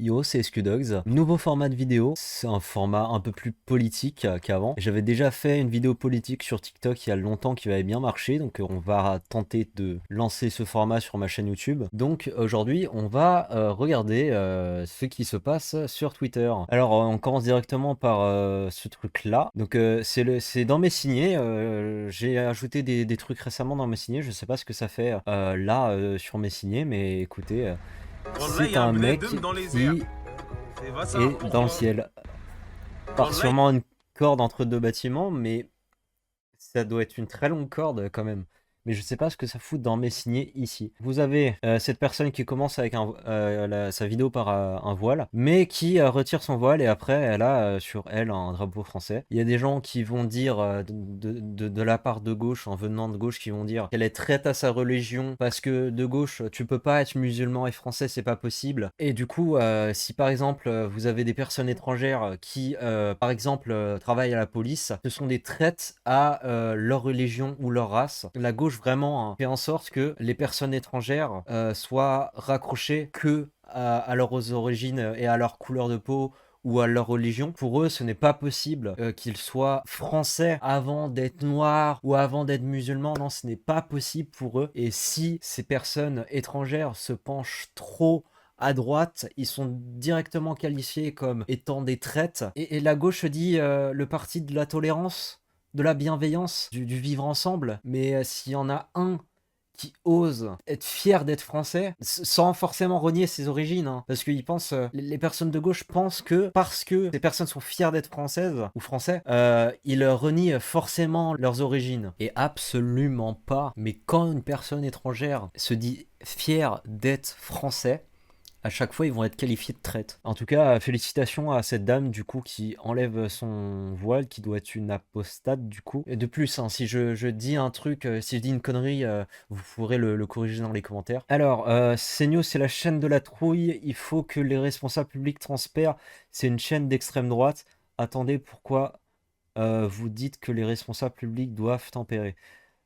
Yo, c'est SQDogs. Nouveau format de vidéo. C'est un format un peu plus politique qu'avant. J'avais déjà fait une vidéo politique sur TikTok il y a longtemps qui avait bien marché. Donc on va tenter de lancer ce format sur ma chaîne YouTube. Donc aujourd'hui, on va regarder ce qui se passe sur Twitter. Alors on commence directement par ce truc-là. Donc c'est dans mes signés. J'ai ajouté des trucs récemment dans mes signés. Je sais pas ce que ça fait là sur mes signés. Mais écoutez... Wallah, il y c'est a un un mec bledum dans les airs. qui Va ça, est dans le pourquoi? ciel. Par Wallah, sûrement une corde entre deux bâtiments, mais ça doit être une très longue corde quand même. Mais je sais pas ce que ça fout dans mes signés ici. Vous avez cette personne qui commence avec sa vidéo par un voile, mais qui retire son voile et après elle a sur elle un drapeau français. Il y a des gens qui vont dire de la part de gauche, en venant de gauche, qui vont dire qu'elle est traite à sa religion parce que de gauche tu peux pas être musulman et français, c'est pas possible. Et du coup, si par exemple vous avez des personnes étrangères qui par exemple travaillent à la police, ce sont des traites à leur religion ou leur race. La gauche vraiment fait en sorte que les personnes étrangères soient raccrochées que à leurs origines et à leur couleur de peau ou à leur religion. Pour eux, ce n'est pas possible qu'ils soient français avant d'être noirs ou avant d'être musulmans. Non, ce n'est pas possible pour eux. Et si ces personnes étrangères se penchent trop à droite, ils sont directement qualifiés comme étant des traites. Et la gauche dit le parti de la tolérance, de la bienveillance, du vivre ensemble. Mais s'il y en a un qui ose être fier d'être français, sans forcément renier ses origines, hein, parce qu'ils pensent, les personnes de gauche pensent que parce que ces personnes sont fières d'être françaises ou français, ils renient forcément leurs origines. Et absolument pas. Mais quand une personne étrangère se dit fière d'être français, à chaque fois, ils vont être qualifiés de traite. En tout cas, félicitations à cette dame, du coup, qui enlève son voile, qui doit être une apostate, du coup. Et de plus, hein, si je dis un truc, si je dis une connerie, vous pourrez le corriger dans les commentaires. Alors, CNews, c'est la chaîne de la trouille. Il faut que les responsables publics transpèrent. C'est une chaîne d'extrême droite. Attendez, pourquoi vous dites que les responsables publics doivent tempérer?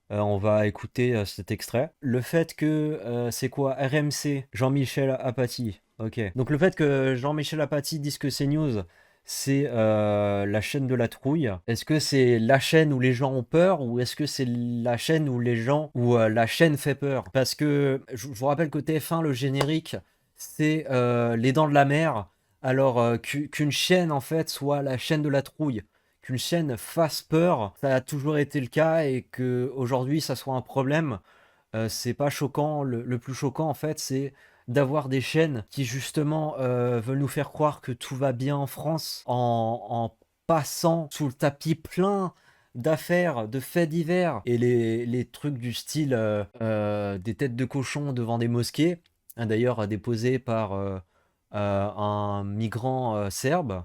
On va écouter cet extrait. Le fait que c'est quoi RMC, Jean-Michel Apathy. Ok. Donc le fait que Jean-Michel Apathy dise que CNews, c'est la chaîne de la trouille. Est-ce que c'est la chaîne où les gens ont peur ou est-ce que c'est la chaîne où les gens où la chaîne fait peur? Parce que je vous rappelle que TF1, le générique, c'est les Dents de la Mer. Alors qu'une chaîne en fait soit la chaîne de la trouille, qu'une chaîne fasse peur, ça a toujours été le cas et que aujourd'hui ça soit un problème, c'est pas choquant. Le plus choquant en fait, c'est d'avoir des chaînes qui justement veulent nous faire croire que tout va bien en France en passant sous le tapis plein d'affaires, de faits divers et les trucs du style des têtes de cochon devant des mosquées, hein, d'ailleurs déposées par un migrant serbe.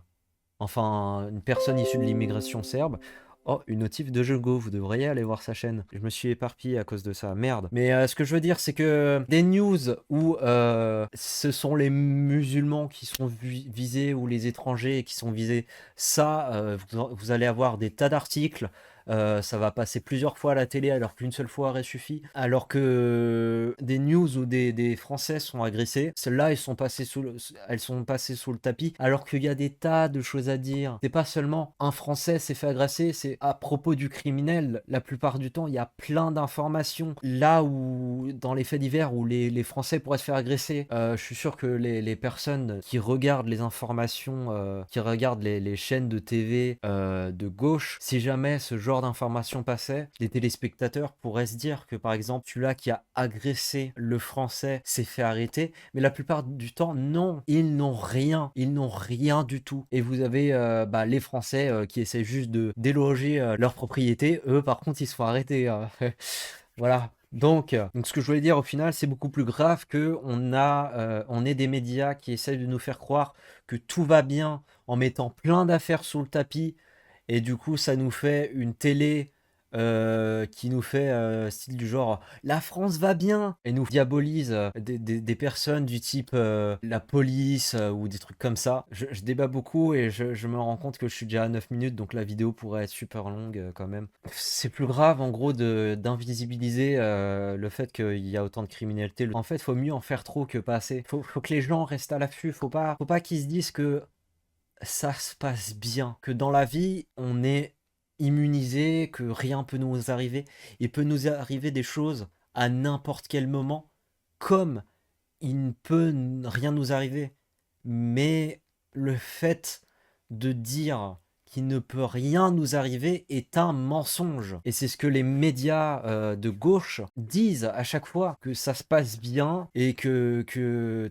Enfin, une personne issue de l'immigration serbe. Oh, une notif de Jogo, vous devriez aller voir sa chaîne. Je me suis éparpillé à cause de ça, merde. Mais ce que je veux dire, c'est que des news où ce sont les musulmans qui sont visés ou les étrangers qui sont visés, ça, vous allez avoir des tas d'articles. Ça va passer plusieurs fois à la télé alors qu'une seule fois aurait suffi. Alors que des news où des Français sont agressés, celles-là, elles sont passées sous le tapis alors qu'il y a des tas de choses à dire. C'est pas seulement un Français s'est fait agresser, c'est à propos du criminel. La plupart du temps, il y a plein d'informations. Là où, dans les faits divers, où les Français pourraient se faire agresser, je suis sûr que les personnes qui regardent les informations, qui regardent les chaînes de TV de gauche, si jamais ce genre d'informations passait, les téléspectateurs pourraient se dire que par exemple celui-là qui a agressé le Français s'est fait arrêter, mais la plupart du temps non, ils n'ont rien du tout. Et vous avez les Français qui essaient juste de déloger leur propriété, eux par contre ils se font arrêter. Voilà. Donc ce que je voulais dire au final, c'est beaucoup plus grave que on ait des médias qui essayent de nous faire croire que tout va bien en mettant plein d'affaires sous le tapis et du coup ça nous fait une télé qui nous fait, style du genre: «La France va bien» et nous diabolise, des personnes du type, la police, ou des trucs comme ça. Je débat beaucoup et je me rends compte que je suis déjà à 9 minutes, donc la vidéo pourrait être super longue, quand même. C'est plus grave en gros de d'invisibiliser, le fait qu'il y a autant de criminalité. En fait, faut mieux en faire trop que pas assez. Faut que les gens restent à l'affût, faut pas qu'ils se disent que ça se passe bien, que dans la vie, on est immunisé, que rien peut nous arriver. Il peut nous arriver des choses à n'importe quel moment, comme il ne peut rien nous arriver. Mais le fait de dire qu'il ne peut rien nous arriver est un mensonge. Et c'est ce que les médias de gauche disent à chaque fois, que ça se passe bien et que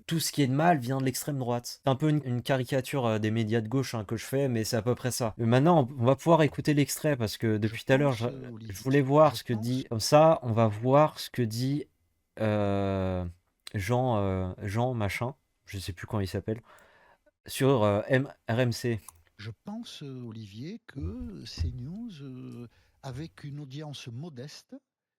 tout ce qui est de mal vient de l'extrême droite. C'est un peu une caricature des médias de gauche, hein, que je fais, mais c'est à peu près ça. Maintenant, on va pouvoir écouter l'extrait parce que Je depuis tout à l'heure, pense, je Olivier, voulais voir je ce que pense dit. Comme ça, on va voir ce que dit euh, Jean machin, je sais plus comment il s'appelle, sur RMC. je pense, Olivier, que CNews, avec une audience modeste.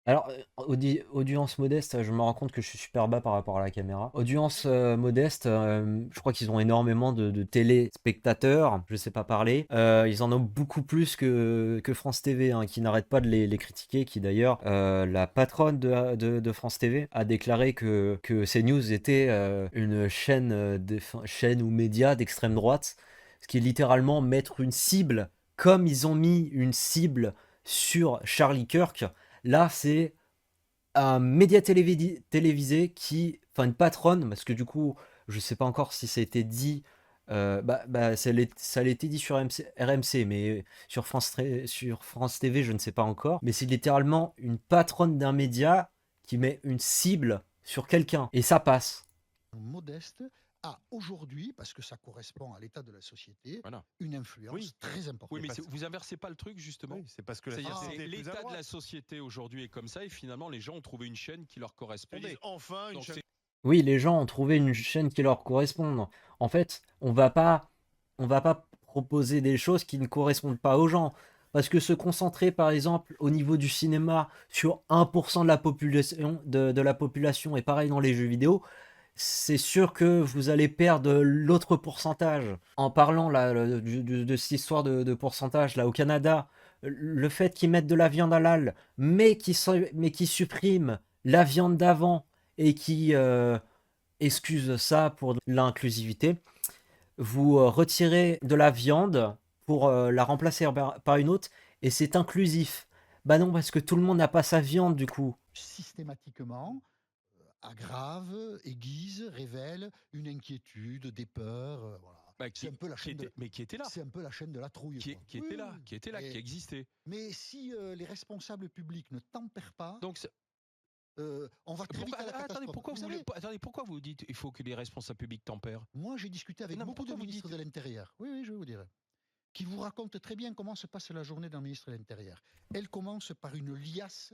Alors, audience modeste, je me rends compte que je suis super bas par rapport à la caméra. Audience modeste, je crois qu'ils ont énormément de téléspectateurs, je sais pas parler. Ils en ont beaucoup plus que France TV, hein, qui n'arrête pas de les critiquer, qui d'ailleurs, la patronne de France TV a déclaré que CNews était une chaîne, chaîne ou média d'extrême droite, ce qui est littéralement mettre une cible, comme ils ont mis une cible sur Charlie Kirk. Là, c'est un média télévisé qui, enfin une patronne, parce que du coup, je sais pas encore si ça a été dit, ça a été dit sur RMC, mais sur France TV, je ne sais pas encore. Mais c'est littéralement une patronne d'un média qui met une cible sur quelqu'un, et ça passe. Modeste a aujourd'hui, parce que ça correspond à l'état de la société, Voilà. une influence Oui. très importante. Oui, mais vous inversez pas le truc justement. Oui, c'est parce que la C'est-à-dire, société c'est est plus à l'état de droite. la société aujourd'hui est comme ça et finalement les gens ont trouvé une chaîne qui leur Ils correspondait. disent enfin une Donc chaîne. c'est Oui, les gens ont trouvé une chaîne qui leur corresponde. En fait, on va pas proposer des choses qui ne correspondent pas aux gens. Parce que se concentrer, par exemple, au niveau du cinéma, sur 1% de la population, et pareil dans les jeux vidéo, c'est sûr que vous allez perdre l'autre pourcentage. En parlant là, de cette histoire de pourcentage, là, au Canada, le fait qu'ils mettent de la viande halal, mais qui suppriment la viande d'avant, et qui excusent ça pour l'inclusivité, vous retirez de la viande pour la remplacer par une autre, et c'est inclusif. Bah non, parce que tout le monde n'a pas sa viande du coup. Systématiquement, aggrave, aiguise, révèle une inquiétude, des peurs. Voilà. bah, C'est un peu la chaîne de, mais qui était là, c'est un peu la chaîne de la trouille. qui, Quoi. qui Oui, était oui, là, oui. qui était là, qui existait. Mais si les responsables publics ne tempèrent pas, Donc on va très vite à la attendez, catastrophe. pourquoi Vous vous voulez savez, pas, attendez, pourquoi vous dites il faut que les responsables publics tempèrent? moi j'ai discuté avec Non, mais beaucoup de pourquoi vous ministres dites de l'Intérieur. Oui, oui, je vais vous dire. Qui vous racontent très bien comment se passe la journée d'un ministre de l'Intérieur. Elle commence par une liasse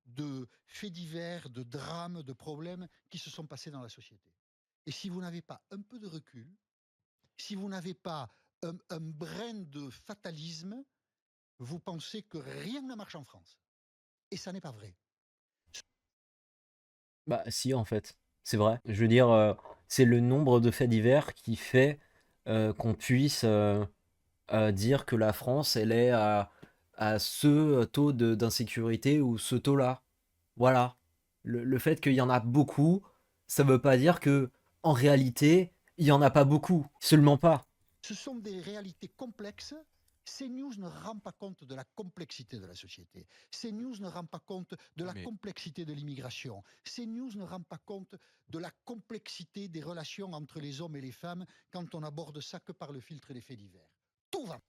de faits divers, de drames, de problèmes qui se sont passés dans la société. Et si vous n'avez pas un peu de recul, si vous n'avez pas un brin de fatalisme, vous pensez que rien ne marche en France. Et ça n'est pas vrai. Bah si, en fait, c'est vrai. Je veux dire, c'est le nombre de faits divers qui fait qu'on puisse dire que la France, elle est à ce taux d'insécurité ou ce taux-là. Voilà. Le fait qu'il y en a beaucoup, ça veut pas dire que en réalité, il y en a pas beaucoup. Seulement pas. Ce sont des réalités complexes. CNews ne rend pas compte de la complexité de la société. CNews ne rend pas compte de la Mais- complexité de l'immigration. CNews ne rend pas compte de la complexité des relations entre les hommes et les femmes quand on aborde ça que par le filtre des faits divers. Tout va.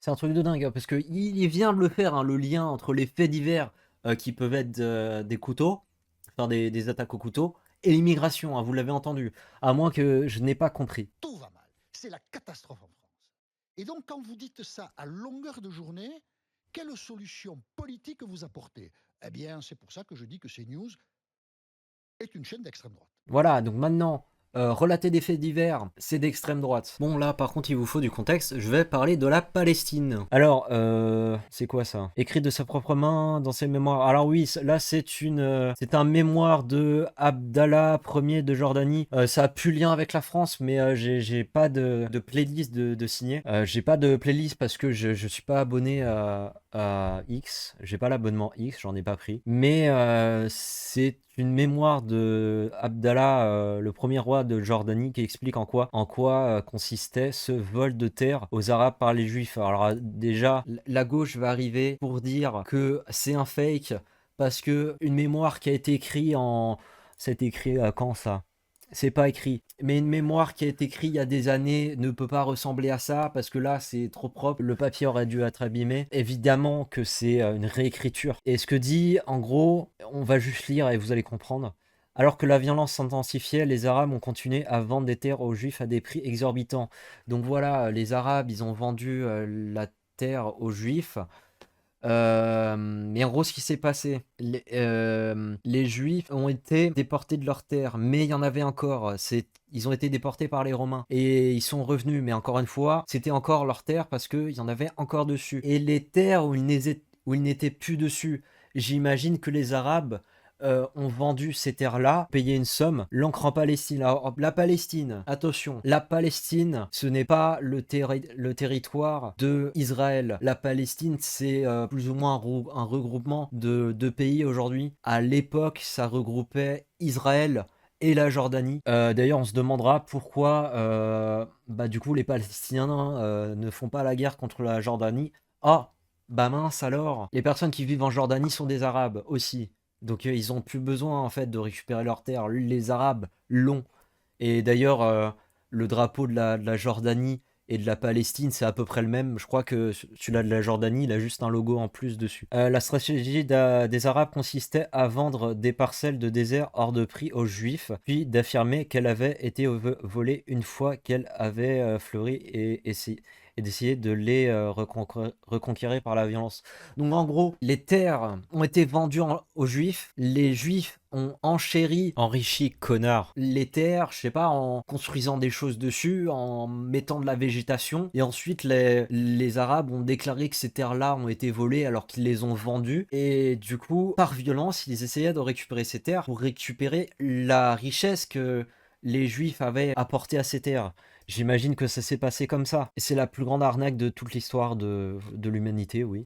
C'est un truc de dingue, hein, parce que il vient de le faire, hein, le lien entre les faits divers qui peuvent être des couteaux, enfin des attaques au couteau, et l'immigration, hein, vous l'avez entendu. À moins que je n'ai pas compris. Tout va mal. C'est la catastrophe en France. Et donc, quand vous dites ça à longueur de journée, quelle solution politique vous apportez? Eh bien, c'est pour ça que je dis que CNews est une chaîne d'extrême droite. Voilà, donc maintenant, relater des faits divers, c'est d'extrême droite. Bon là par contre il vous faut du contexte, je vais parler de la Palestine. Alors, c'est quoi ça? Écrit de sa propre main dans ses mémoires. Alors oui, là c'est un mémoire de Abdallah Ier de Jordanie. Ça a plus lien avec la France, mais j'ai pas de playlist de signer. J'ai pas de playlist parce que je suis pas abonné à X. J'ai pas l'abonnement X, j'en ai pas pris. Mais c'est une mémoire de Abdallah, le premier roi de Jordanie, qui explique en quoi consistait ce vol de terre aux Arabes par les Juifs. Alors déjà, la gauche va arriver pour dire que c'est un fake parce que une mémoire qui a été écrite en... C'est écrit quand ça? C'est pas écrit. Mais une mémoire qui a été écrite il y a des années ne peut pas ressembler à ça parce que là c'est trop propre, le papier aurait dû être abîmé. Évidemment que c'est une réécriture. Et ce que dit, en gros, on va juste lire et vous allez comprendre. Alors que la violence s'intensifiait, les Arabes ont continué à vendre des terres aux Juifs à des prix exorbitants. Donc voilà, les Arabes, ils ont vendu la terre aux Juifs. Mais en gros, ce qui s'est passé, les Juifs ont été déportés de leurs terres, mais il y en avait encore. Ils ont été déportés par les Romains et ils sont revenus, mais encore une fois, c'était encore leurs terres parce qu'il y en avait encore dessus. Et les terres où ils n'étaient plus dessus, j'imagine que les Arabes ont vendu ces terres-là, payé une somme, l'ancrant en Palestine. Alors, la Palestine, attention, la Palestine, ce n'est pas le territoire de Israël. La Palestine, c'est plus ou moins un regroupement de deux pays aujourd'hui. À l'époque, ça regroupait Israël et la Jordanie. D'ailleurs, on se demandera pourquoi, du coup, les Palestiniens ne font pas la guerre contre la Jordanie. Ah, bah mince alors, les personnes qui vivent en Jordanie sont des Arabes aussi. Donc ils ont plus besoin en fait de récupérer leurs terres. Les Arabes l'ont. Et d'ailleurs, le drapeau de la Jordanie et de la Palestine, c'est à peu près le même. Je crois que celui-là de la Jordanie, il a juste un logo en plus dessus. La stratégie des Arabes consistait à vendre des parcelles de désert hors de prix aux Juifs, puis d'affirmer qu'elles avaient été volées une fois qu'elles avaient fleuri et d'essayer de les reconquérir par la violence. Donc en gros, les terres ont été vendues aux Juifs, les Juifs ont enrichi, connard, les terres, je sais pas, en construisant des choses dessus, en mettant de la végétation, et ensuite les Arabes ont déclaré que ces terres-là ont été volées alors qu'ils les ont vendues, et du coup, par violence, ils essayaient de récupérer ces terres pour récupérer la richesse que les Juifs avaient apportée à ces terres. J'imagine que ça s'est passé comme ça. Et c'est la plus grande arnaque de toute l'histoire de l'humanité, oui.